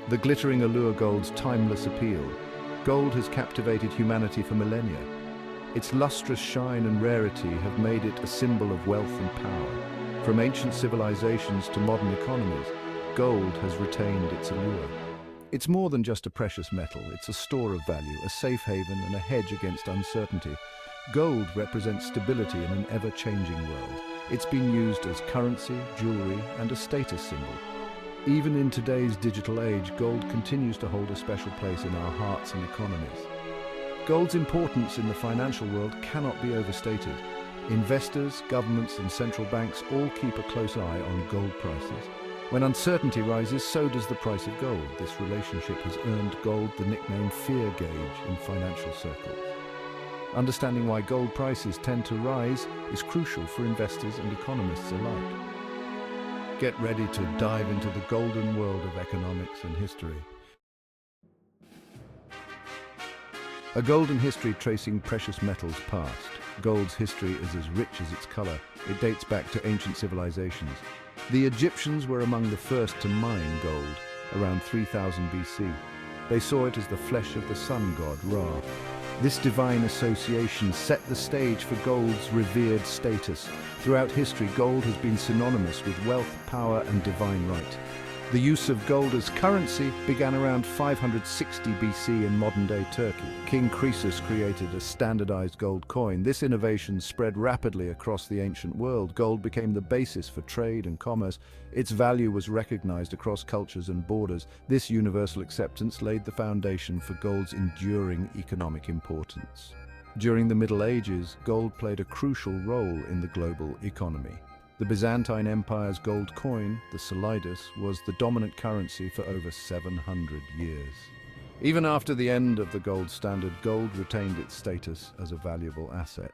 The glittering allure gold's timeless appeal. Gold has captivated humanity for millennia. Its lustrous shine and rarity have made it a symbol of wealth and power. From ancient civilizations to modern economies, gold has retained its allure. It's more than just a precious metal, it's a store of value, a safe haven and a hedge against uncertainty. Gold represents stability in an ever-changing world. It's been used as currency, jewelry, and a status symbol. Even in today's digital age, gold continues to hold a special place in our hearts and economies. Gold's importance in the financial world cannot be overstated. Investors, governments, and central banks all keep a close eye on gold prices. When uncertainty rises, so does the price of gold. This relationship has earned gold the nickname fear gauge in financial circles. Understanding why gold prices tend to rise is crucial for investors and economists alike. Get ready to dive into the golden world of economics and history. A golden history tracing precious metals past. Gold's history is as rich as its color. It dates back to ancient civilizations. The Egyptians were among the first to mine gold, around 3000 BC. They saw it as the flesh of the sun god, Ra. This divine association set the stage for gold's revered status. Throughout history, gold has been synonymous with wealth, power, and divine right. The use of gold as currency began around 560 BC in modern-day Turkey. King Croesus created a standardized gold coin. This innovation spread rapidly across the ancient world. Gold became the basis for trade and commerce. Its value was recognized across cultures and borders. This universal acceptance laid the foundation for gold's enduring economic importance. During the Middle Ages, gold played a crucial role in the global economy. The Byzantine Empire's gold coin, the solidus, was the dominant currency for over 700 years. Even after the end of the gold standard, gold retained its status as a valuable asset.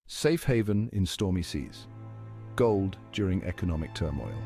Safe haven in stormy seas. Gold during economic turmoil.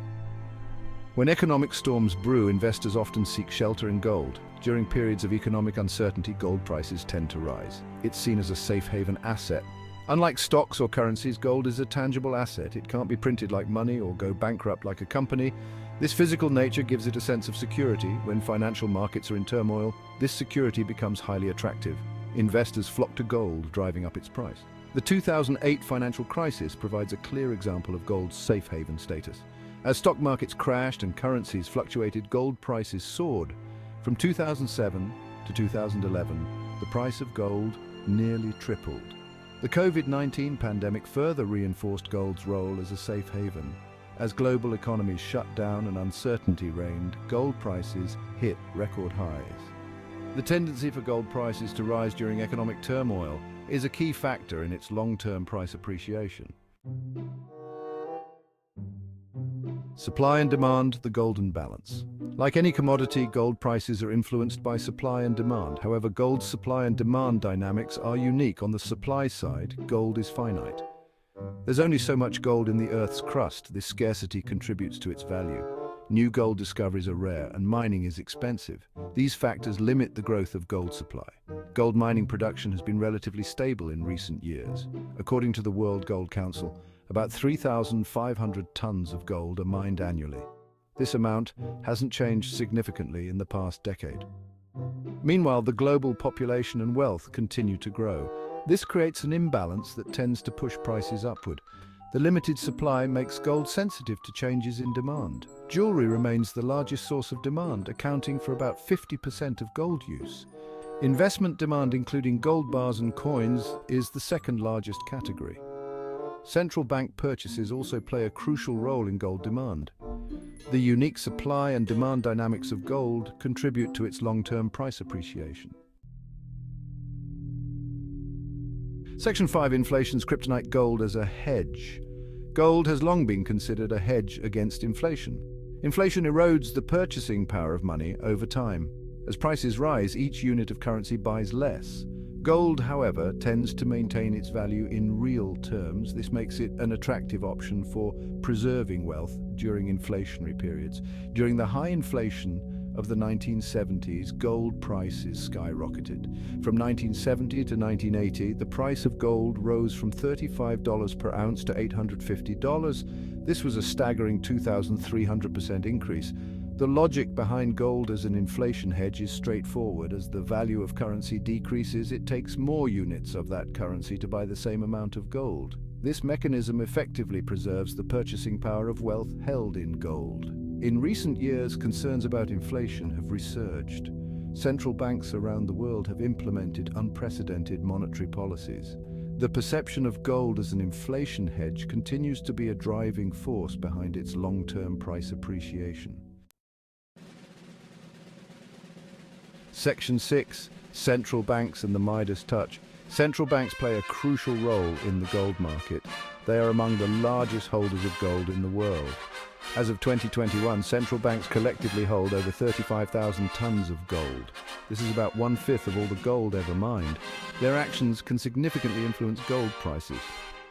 When economic storms brew, investors often seek shelter in gold. During periods of economic uncertainty, gold prices tend to rise. It's seen as a safe haven asset. Unlike stocks or currencies, gold is a tangible asset. It can't be printed like money or go bankrupt like a company. This physical nature gives it a sense of security. When financial markets are in turmoil, this security becomes highly attractive. Investors flock to gold, driving up its price. The 2008 financial crisis provides a clear example of gold's safe haven status. As stock markets crashed and currencies fluctuated, gold prices soared. From 2007 to 2011, the price of gold nearly tripled. The COVID-19 pandemic further reinforced gold's role as a safe haven. As global economies shut down and uncertainty reigned, gold prices hit record highs. The tendency for gold prices to rise during economic turmoil is a key factor in its long-term price appreciation. Supply and demand, the golden balance. Like any commodity, gold prices are influenced by supply and demand. However, gold's supply and demand dynamics are unique. On the supply side, gold is finite. There's only so much gold in the Earth's crust. This scarcity contributes to its value. New gold discoveries are rare, and mining is expensive. These factors limit the growth of gold supply. Gold mining production has been relatively stable in recent years. According to the World Gold Council, about 3,500 tons of gold are mined annually. This amount hasn't changed significantly in the past decade. Meanwhile, the global population and wealth continue to grow. This creates an imbalance that tends to push prices upward. The limited supply makes gold sensitive to changes in demand. Jewelry remains the largest source of demand, accounting for about 50% of gold use. Investment demand, including gold bars and coins, is the second largest category. Central bank purchases also play a crucial role in gold demand. The unique supply and demand dynamics of gold contribute to its long-term price appreciation. Section 5. Inflation's kryptonite: gold as a hedge. Gold has long been considered a hedge against inflation. Inflation erodes the purchasing power of money over time. As prices rise, each unit of currency buys less. Gold, however, tends to maintain its value in real terms. This makes it an attractive option for preserving wealth during inflationary periods. During the high inflation of the 1970s, gold prices skyrocketed. From 1970 to 1980, the price of gold rose from $35 per ounce to $850. This was a staggering 2,300% increase. The logic behind gold as an inflation hedge is straightforward. As the value of currency decreases, it takes more units of that currency to buy the same amount of gold. This mechanism effectively preserves the purchasing power of wealth held in gold. In recent years, concerns about inflation have resurged. Central banks around the world have implemented unprecedented monetary policies. The perception of gold as an inflation hedge continues to be a driving force behind its long-term price appreciation. Section 6. Central banks and the Midas touch. Central banks play a crucial role in the gold market. They are among the largest holders of gold in the world. As of 2021, central banks collectively hold over 35,000 tons of gold. This is about 1/5 of all the gold ever mined. Their actions can significantly influence gold prices.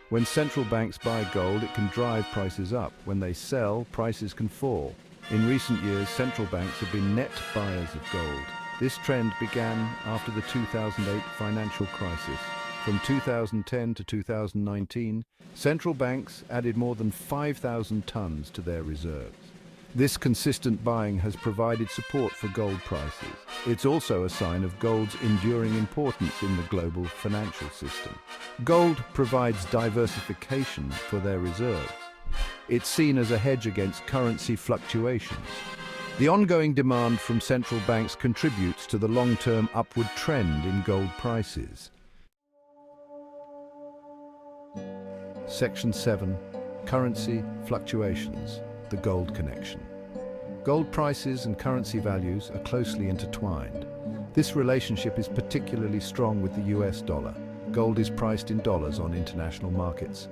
When central banks buy gold, it can drive prices up. When they sell, prices can fall. In recent years, central banks have been net buyers of gold. This trend began after the 2008 financial crisis. From 2010 to 2019, central banks added more than 5,000 tons to their reserves. This consistent buying has provided support for gold prices. It's also a sign of gold's enduring importance in the global financial system. Gold provides diversification for their reserves. It's seen as a hedge against currency fluctuations. The ongoing demand from central banks contributes to the long-term upward trend in gold prices. Section 7. Currency fluctuations, the gold connection. Gold prices and currency values are closely intertwined. This relationship is particularly strong with the US dollar. Gold is priced in dollars on international markets.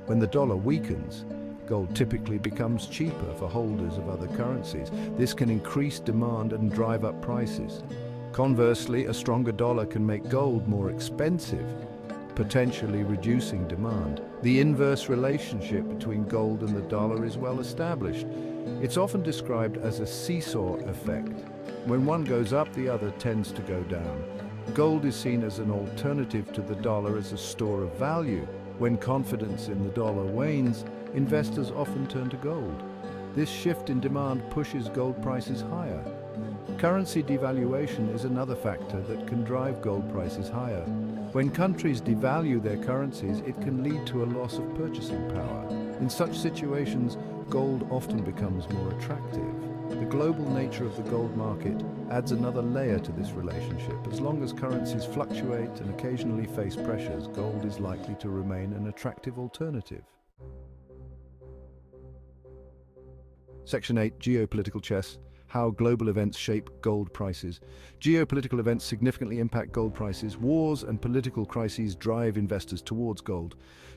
When the dollar weakens, gold typically becomes cheaper for holders of other currencies. This can increase demand and drive up prices. Conversely, a stronger dollar can make gold more expensive, potentially reducing demand. The inverse relationship between gold and the dollar is well established. It's often described as a seesaw effect. When one goes up, the other tends to go down. Gold is seen as an alternative to the dollar as a store of value. When confidence in the dollar wanes, investors often turn to gold. This shift in demand pushes gold prices higher. Currency devaluation is another factor that can drive gold prices higher. When countries devalue their currencies, it can lead to a loss of purchasing power. In such situations, gold often becomes more attractive. The global nature of the gold market adds another layer to this relationship. As long as currencies fluctuate and occasionally face pressures, gold is likely to remain an attractive alternative. Section 8. Geopolitical chess. How global events shape gold prices. Geopolitical events significantly impact gold prices. Wars and political crises drive investors towards gold.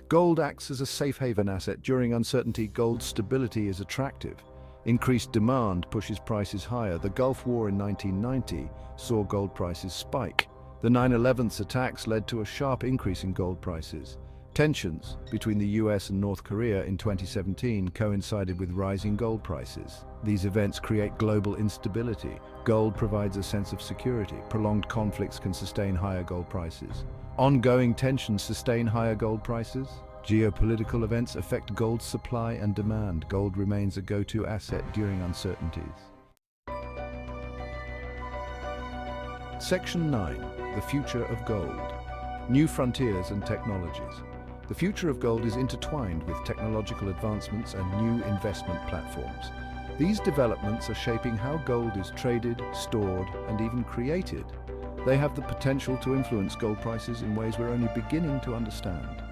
Gold acts as a safe haven asset. During uncertainty, gold's stability is attractive. Increased demand pushes prices higher. The Gulf War in 1990 saw gold prices spike. The 9/11 attacks led to a sharp increase in gold prices. Tensions between the US and North Korea in 2017 coincided with rising gold prices. These events create global instability. Gold provides a sense of security. Prolonged conflicts can sustain higher gold prices. Ongoing tensions sustain higher gold prices. Geopolitical events affect gold's supply and demand. Gold remains a go-to asset during uncertainties. Section 9. The future of gold. New frontiers and technologies. The future of gold is intertwined with technological advancements and new investment platforms. These developments are shaping how gold is traded, stored, and even created. They have the potential to influence gold prices in ways we're only beginning to understand.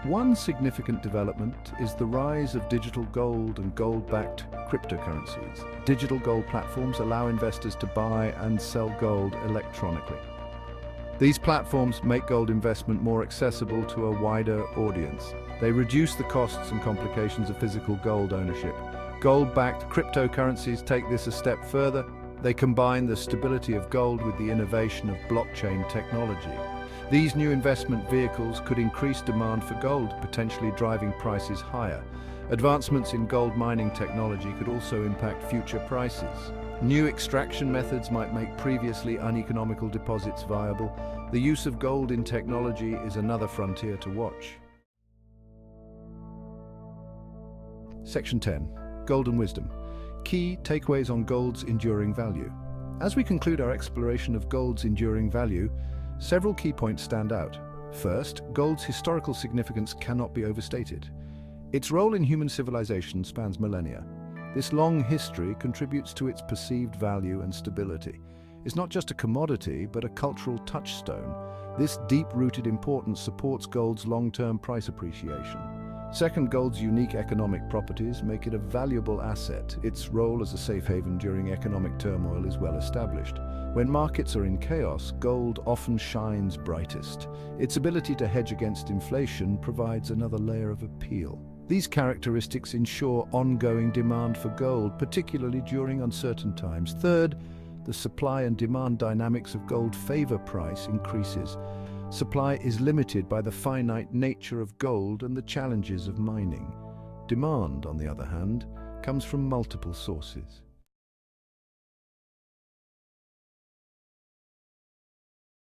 One significant development is the rise of digital gold and gold-backed cryptocurrencies. Digital gold platforms allow investors to buy and sell gold electronically. These platforms make gold investment more accessible to a wider audience. They reduce the costs and complications of physical gold ownership. Gold-backed cryptocurrencies take this a step further. They combine the stability of gold with the innovation of blockchain technology. These new investment vehicles could increase demand for gold, potentially driving prices higher. Advancements in gold mining technology could also impact future prices. New extraction methods might make previously uneconomical deposits viable. The use of gold in technology is another frontier to watch. Section 10. Golden Wisdom. Key takeaways on gold's enduring value. As we conclude our exploration of gold's enduring value, several key points stand out. First, gold's historical significance cannot be overstated. Its role in human civilization spans millennia. This long history contributes to its perceived value and stability. It's not just a commodity, but a cultural touchstone. This deep-rooted importance supports gold's long-term price appreciation. Second, gold's unique economic properties make it a valuable asset. Its role as a safe haven during economic turmoil is well established. When markets are in chaos, gold often shines brightest. Its ability to hedge against inflation provides another layer of appeal. These characteristics ensure ongoing demand for gold, particularly during uncertain times. Third, the supply and demand dynamics of gold favor price increases. Supply is limited by the finite nature of gold and the challenges of mining. Demand, on the other hand, comes from multiple sources.